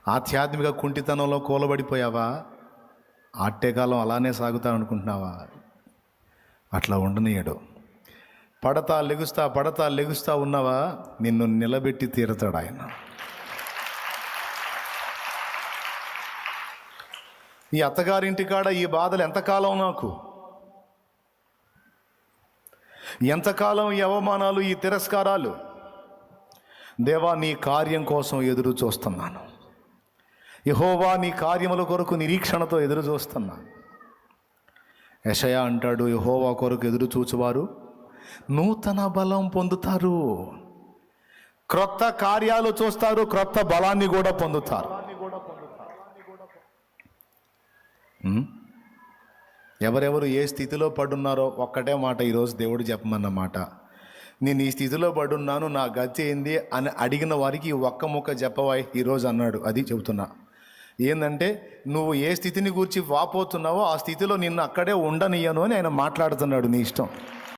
ఆధ్యాత్మిక కుంటితనంలో కూలబడిపోయావా? ఆట్టేకాలం అలానే సాగుతా అనుకుంటున్నావా? అట్లా ఉండనీయడు. పడతా లెగుస్తా ఉన్నావా? నిన్ను నిలబెట్టి తీరుతాడు ఆయన. ఈ అత్తగారింటికాడ ఈ బాధలు ఎంతకాలం? నాకు ఎంతకాలం ఈ అవమానాలు, ఈ తిరస్కారాలు? దేవా, నీ కార్యం కోసం ఎదురు చూస్తున్నాను. యెహోవా, నీ కార్యముల కొరకు నిరీక్షణతో ఎదురు చూస్తున్నా. యెషయా అంటాడు, యెహోవా కొరకు ఎదురు చూచువారు నూతన బలం పొందుతారు. క్రొత్త కార్యాలు చూస్తారు, క్రొత్త బలాన్ని కూడా పొందుతారు. ఎవరెవరు ఏ స్థితిలో పడున్నారో ఒక్కటే మాట ఈరోజు దేవుడు చెప్పమన్న మాట. నేను ఈ స్థితిలో పడున్నాను, నా గతి ఏంది అని అడిగిన వారికి ఒక్క ముక్క చెప్పవా ఈరోజు అన్నాడు. అది చెబుతున్నా. ఏంటంటే, నువ్వు ఏ స్థితిని గురించి వాపోతున్నావో ఆ స్థితిలో నిన్ను అక్కడే ఉండనియను అని ఆయన మాట్లాడుతున్నాడు. నీ ఇష్టం.